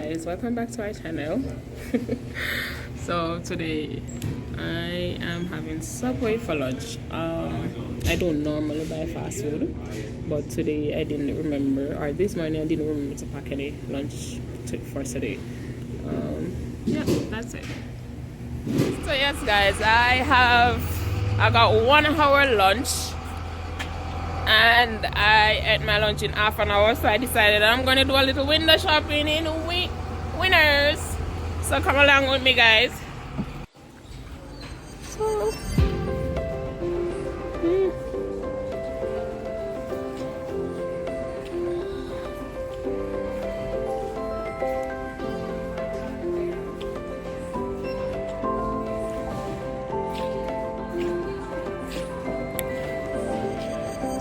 guys, welcome back to our channel. So today I am having Subway for lunch. I don't normally buy fast food, but today I didn't remember, or this morning I didn't remember to pack any lunch for today. Yeah, that's it. So yes guys, I got 1 hour lunch and I ate my lunch in half an hour, so I decided I'm going to do a little window shopping in Winners. So come along with me guys.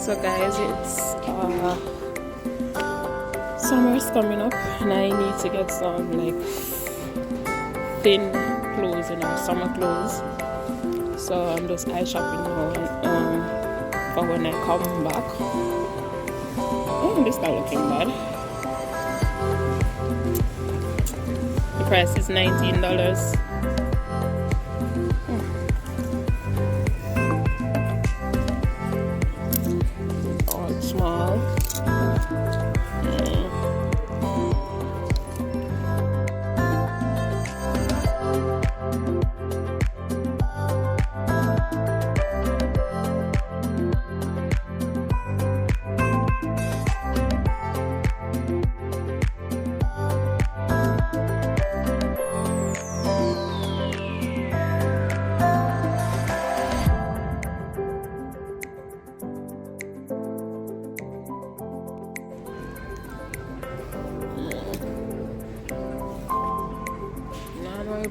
So guys, it's summer's coming up and I need to get some like thin clothes, summer clothes. So I'm just eye shopping now for when I come back. Oh, this not looking bad. The price is $19. Small.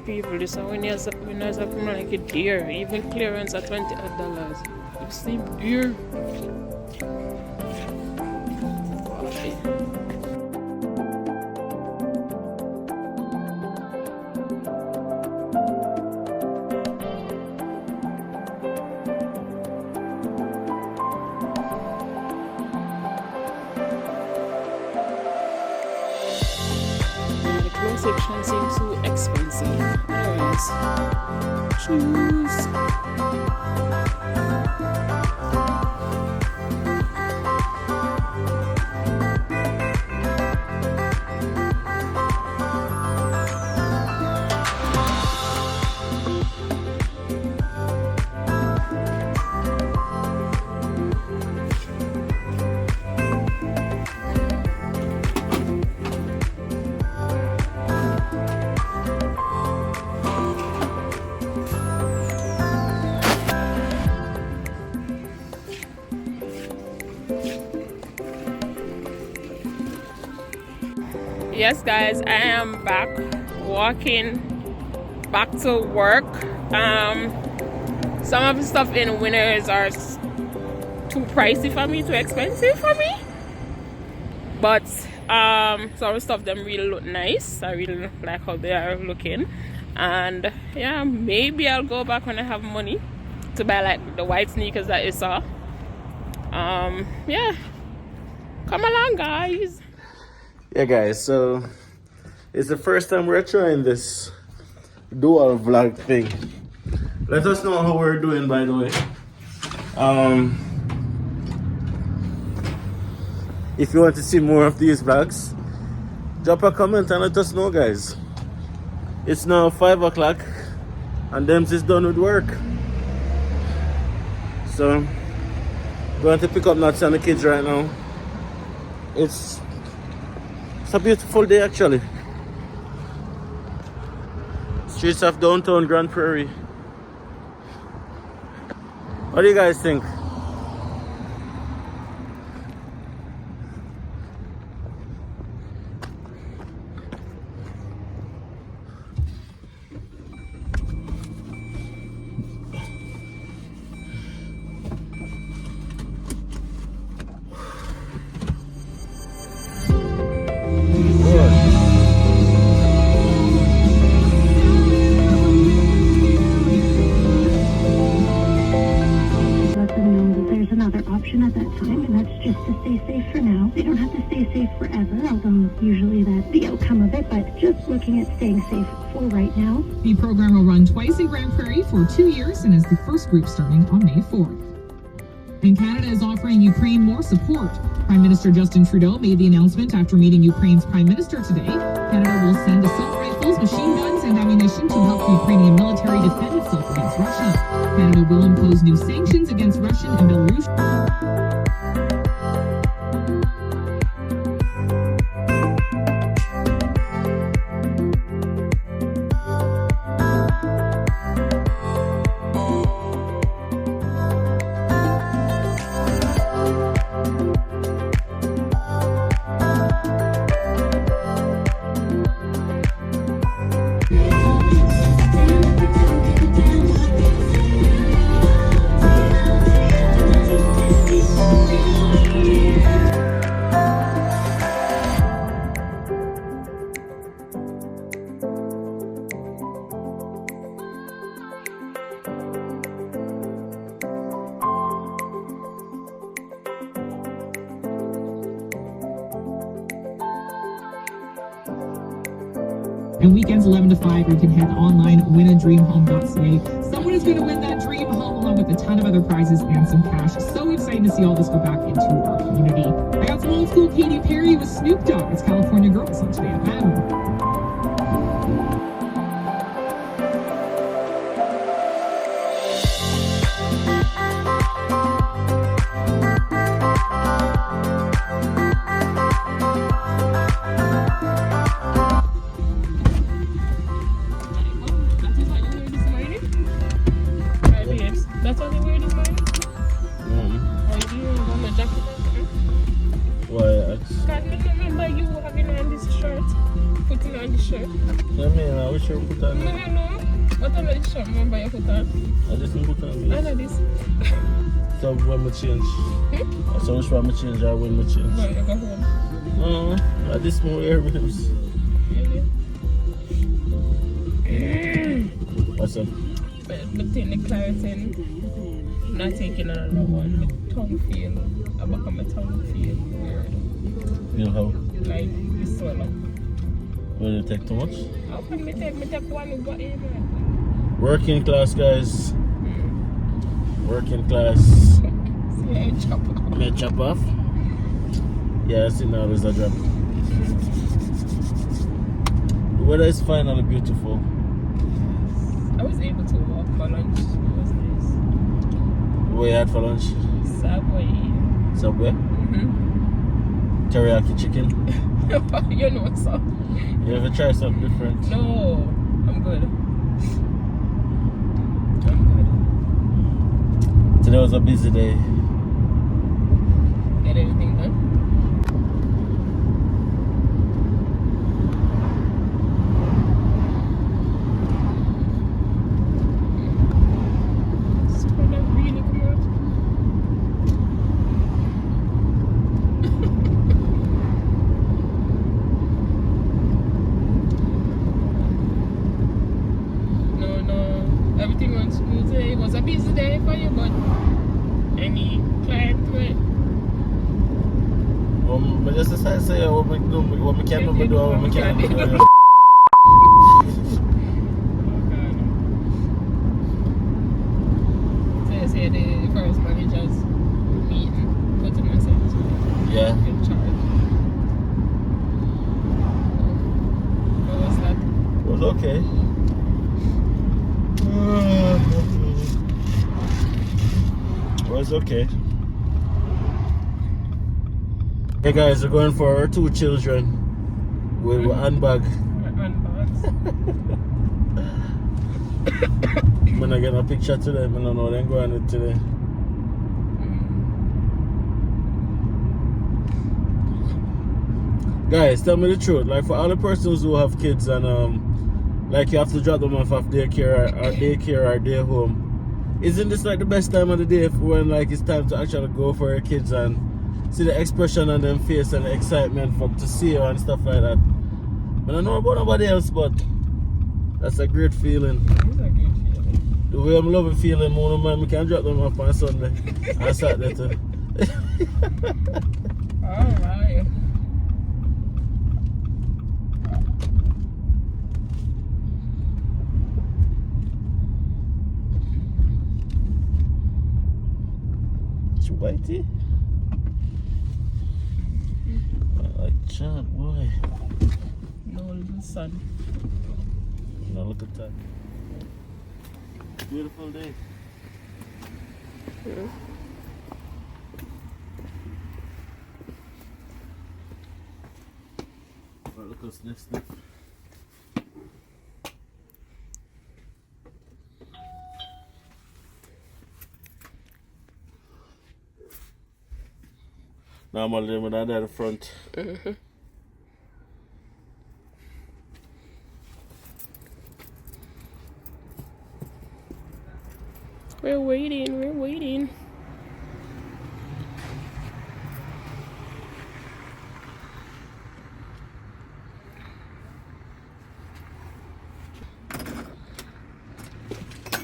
People, this is when you're something like a deer, even clearance at $28. You see deer. Section seems too expensive. Anyways, choose. Yes guys, I am back walking back to work. Some of the stuff in Winners are too pricey for me, too expensive for me, but some of the stuff them really look nice. I really like how they are looking, and yeah, maybe I'll go back when I have money to buy like the white sneakers that you saw. Yeah, come along guys. Yeah guys, so it's the first time we're trying this dual vlog thing. Let us know how we're doing, by the way. If you want to see more of these vlogs, drop a comment and let us know guys. It's now 5 o'clock and Dems is done with work. So going to pick up Nuts and the kids right now. It's a beautiful day actually. Streets of downtown Grande Prairie. What do you guys think? Let them know usually that's the outcome of it, but just looking at staying safe for right now. The program will run twice in Grande Prairie for 2 years and is the first group starting on May 4th. And Canada is offering Ukraine more support. Prime Minister Justin Trudeau made the announcement after meeting Ukraine's Prime Minister today. Canada will send assault rifles, machine guns, and ammunition to help the Ukrainian military defend itself against Russia. Canada will impose new sanctions against Russian and Belarusian. And weekends 11 to 5, you can head online, winadreamhome.ca. Someone is going to win that dream home along with a ton of other prizes and some cash. So exciting to see all this go back into our community. I got some old school Katy Perry with Snoop Dogg. It's California Girls on Today FM. That's what they wear this morning? Or do you want my jacket? Why? Because I remember you having on this shirt, putting on this shirt. I mean, I wish you put on. No. What about this shirt? Remember you put on? I just didn't put on I this. know this. So when we change. So which one we change or when we change? No, you go home. I just more air ribs. Really? What's up? But take the Claritin, not taking another one. My tongue feel, I become my tongue feel weird. You know how? Like, it's swell up. Will you take too much? How can me take one got in? Working class, guys. Working class. See, I chop off. May I chop off? Yeah, I see now there's a drop. The weather is finally beautiful. I was able to walk for lunch. It was nice. What you had for lunch? Subway. Subway? Mm-hmm. Teriyaki chicken? You know what's up. You ever try something different? No, I'm good. Today was a busy day. Get everything done? Everything went smoothly. It was a busy day for you, but any client to it? But just as I say, what we do, what we can do, what we can't do. So you say the first managers meeting, putting myself Yeah. in charge. What was that? It was okay. It was okay. Hey guys, we're going for our 2 children with handbag. Handbags. I'm gonna get a picture today. I don't know them going it today. Guys, tell me the truth. Like for all the persons who have kids and like you have to drop them off of daycare or day home, isn't this like the best time of the day for when like it's time to actually go for your kids and see the expression on them face and the excitement for to see you and stuff like that? I don't know about nobody else, but that's a great feeling. It's a great feeling. The way I'm loving feeling more man, we can drop them off on Sunday and Saturday too. Alright. Whitey? I like Chad, boy. No little sun. Now look at that. Beautiful day. Yeah. Alright, look what's next step. Normally when I'm at the front. We're waiting.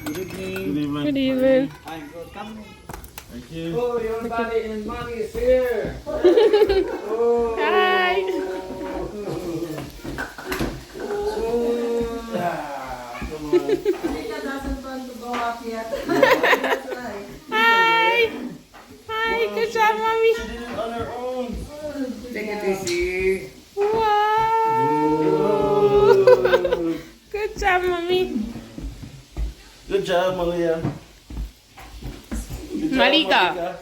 Good evening. Good evening. Thank you. Oh, your body and mommy is here. Hi. Come on. Nika doesn't want to go up yet. That's right. Hi. Hi. Good job, mommy. She did it on her own. Take it easy. Wow. Good job, mommy. Good job, Malia. Good job, Malika. Hi,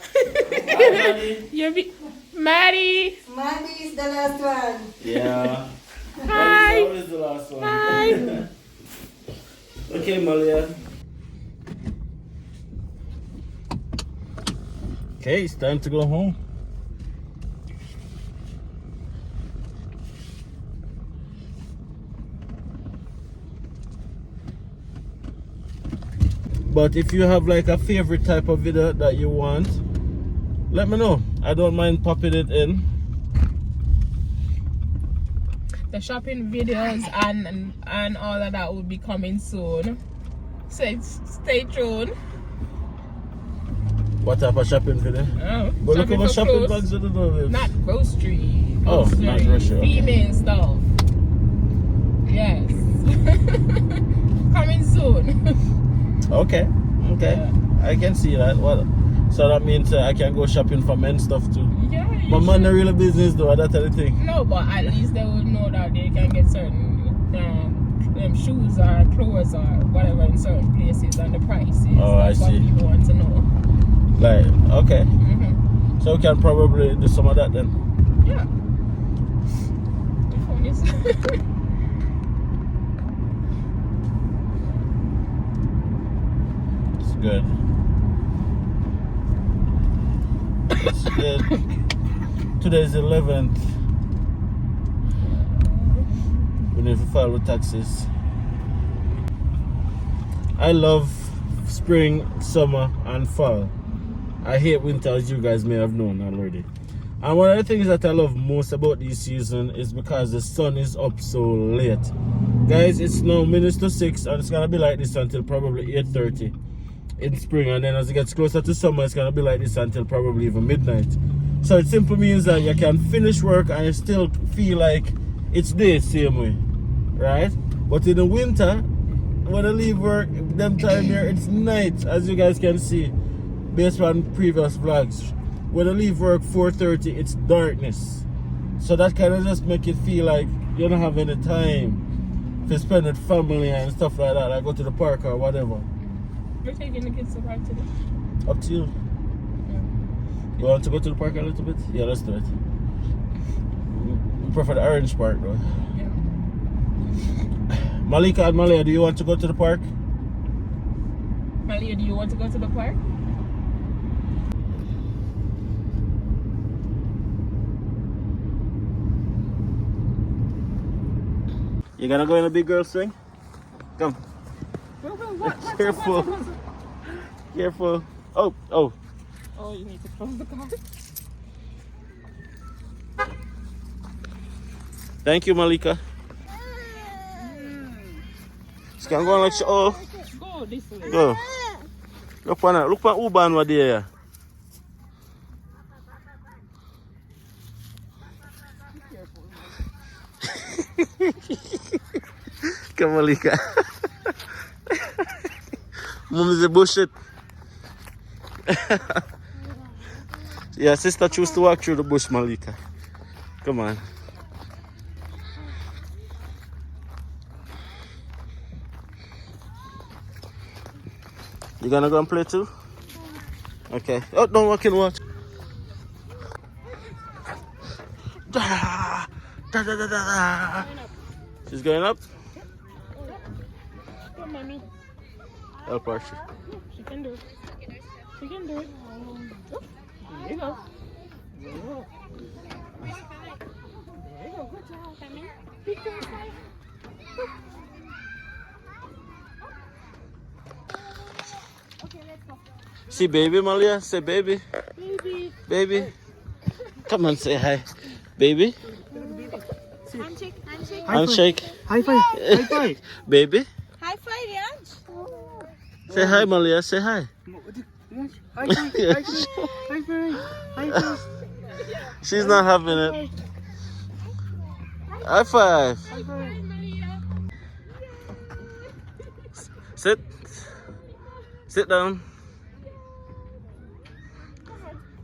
Maddie. Maddie. Monday is the last one. Yeah. Hi. That was the last one. Hi. Okay, Malia. Okay, it's time to go home. But if you have like a favorite type of video that you want, let me know. I don't mind popping it in. The shopping videos and all of that will be coming soon. So stay tuned. What type of shopping video? Oh, But look at my for shopping clothes. bags with the dollars. Not grocery. Oh, Grocery. not grocery, okay. Female stuff. Yes. Coming soon. Okay. Yeah. I can see that. Well, so that means I can go shopping for men stuff too. Yeah. you But man, should. the real business though, that's the thing. No, but at least they will know that they can get certain shoes or clothes or whatever in certain places and the prices. Oh, That's I what see. people want to know. Like, okay. Mm-hmm. So we can probably do some of that then. Yeah. Which one is? It's good. It's good. Today's 11th. We need to file with taxes. I love spring, summer, and fall. I hate winter, as you guys may have known already. And one of the things that I love most about this season is because the sun is up so late. Guys, it's now minutes to 6 and it's gonna be like this until probably 8:30 in spring, and then as it gets closer to summer it's gonna be like this until probably even midnight. So it simply means that you can finish work and you still feel like it's day same way, right? But in the winter, when I leave work, them time here it's night, as you guys can see based on previous vlogs. When I leave work 4:30, it's darkness. So that kind of just make it feel like you don't have any time to spend with family and stuff like that. Like go to the park or whatever. We're taking the kids to park today. Up to you. You want to go to the park a little bit? Yeah, let's do it. We prefer the orange part though. Yeah. Malika and Malia, do you want to go to the park? Malia, do you want to go to the park? You gonna go in a big girl swing? Come. What? Careful. Careful. Oh. Oh, you need to close the car. Thank you, Malika. She can go on like oh. Go this way. Go. Look on that. Look at Uban what there. Come, Malika. Mom is a bullshit. Yeah, sister choose to walk through the bush, Malika. Come on. You gonna go and play too? Okay. Oh, don't walk in, watch. Da, da, da, da, da. She's going up? Come, mommy. Help her. She can do it. She can do it. Oh, there you go. There you go. There you go. Good job, Tammy. Big girl side. Okay, let's go. See baby, Malia? Say baby. Baby. Baby. Come on, say hi. Baby. Handshake, handshake. Handshake. High five. High five. Baby. High five, Yanj. Say hi, Malia. Say hi. High five. High five. High five. High five. She's not having it. High five. High five. Sit. Sit down.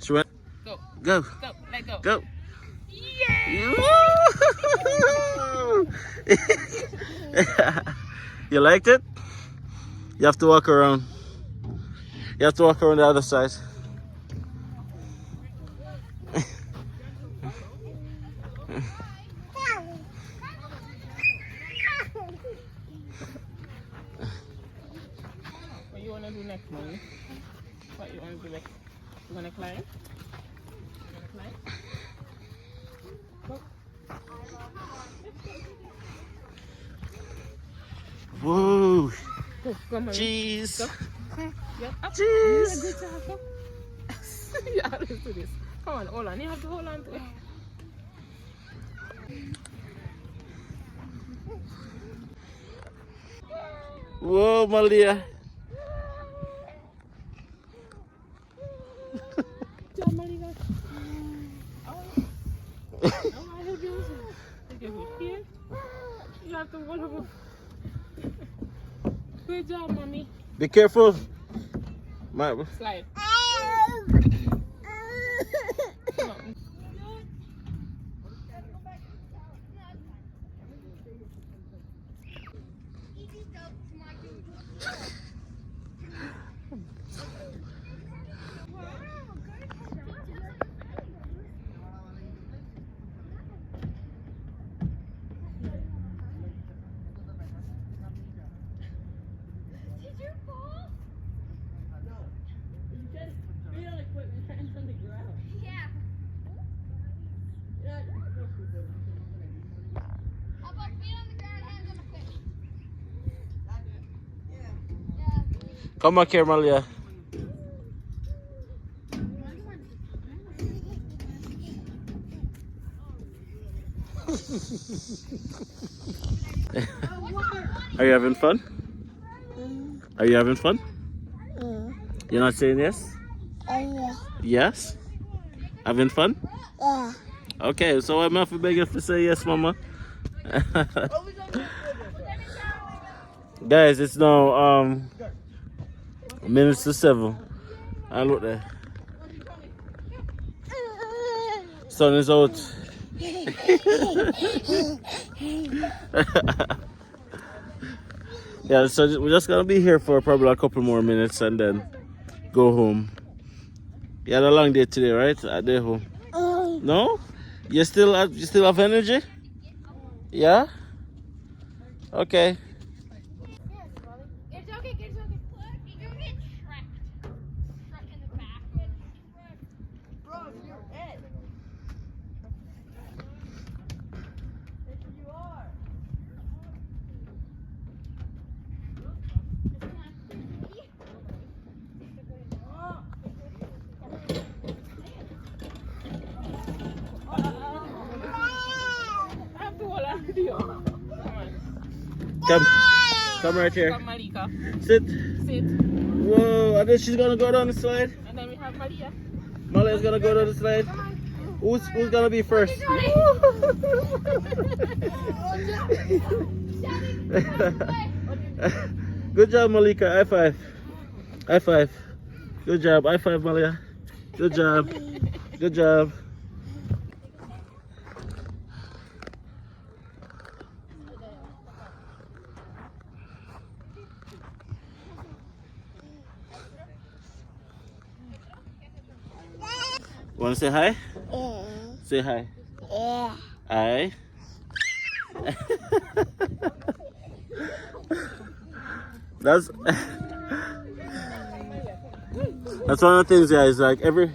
She went. Go. Go. Go. Let go. Go. Yeah. You liked it? You have to walk around. You have to walk around the other side. What you wanna do next, mommy? What you wanna do next? You wanna climb? You wanna climb? Go. Whoa. Go, go, mommy. Jeez. Go. Yeah, up. Jeez. Yeah, good job. Go. Yeah, let's do this. Come on, hold on. You have to hold on to it. Whoa, Malia. Good job, Malika. I help you. Okay, here. You have to hold over. Good job, mommy. Be careful. Slide. Come on. Come back here, Malia. Are you having fun? Are you having fun? You're not saying yes? Yes? Having fun? Yeah. Okay, so I'm have to beg you to say yes, Mama. Guys, it's now minutes to 7. I look there. Sun is out. Yeah, so we're just gonna be here for probably a couple more minutes and then go home. You had a long day today, right? At the home. No? You still have energy? Yeah? Okay. It's okay, it's okay. You're gonna get tracked. Tracked in the back. Bro, your head. You are. I have to hold on to you. Come right here. Come, Malika. Sit. Sit. Whoa, and then she's gonna go down the slide. And then we have Maria. Malia's gonna go down the slide. Who's gonna be first? Good job, Malika. High five. High five. Good job. High five, Malia. Good job. Good job. Want to say hi? Yeah. Say hi. Yeah. Hi. That's that's one of the things, guys. Like every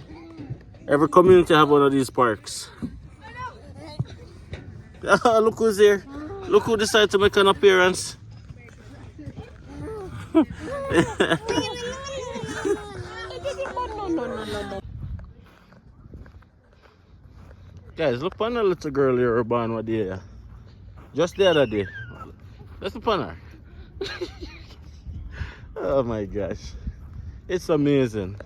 community have one of these parks. Look who's here. Look who decided to make an appearance. Guys, look on the little girl here born what day. Just the other day. Let's look on her. Oh my gosh. It's amazing.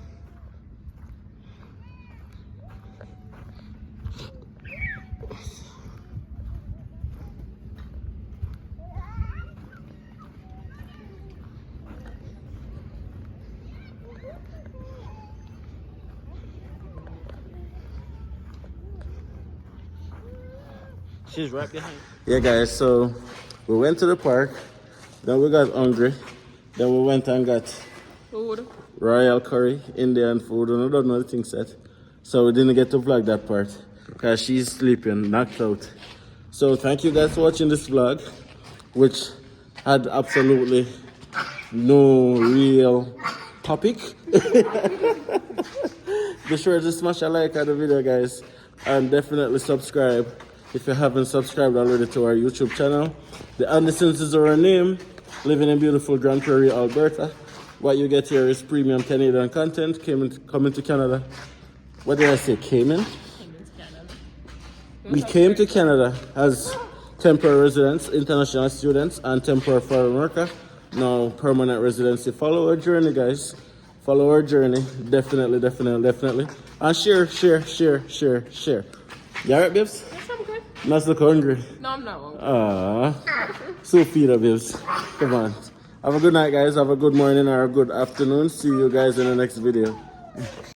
She's right behind. Yeah, guys, so we went to the park, then we got hungry, then we went and got Food. royal curry, Indian food, and I don't know the thing set. So we didn't get to vlog that part because she's sleeping, knocked out. So thank you guys for watching this vlog, which had absolutely no real topic. Be sure to smash a like on the video, guys, and definitely subscribe if you haven't subscribed already to our YouTube channel. DiAndersons is our name, living in beautiful Grande, Prairie, Alberta. What you get here is premium Canadian content, coming to Canada. What did I say, came in? We came to Canada as temporary residents, international students, and temporary foreign worker. Now permanent residency. Follow our journey, guys. Follow our journey. Definitely, definitely, definitely. And share, share, share, share, share. You alright, babes? Yes, I'm good. Not look hungry. No, I'm not hungry. So feed up, babes. Come on. Have a good night, guys. Have a good morning or a good afternoon. See you guys in the next video.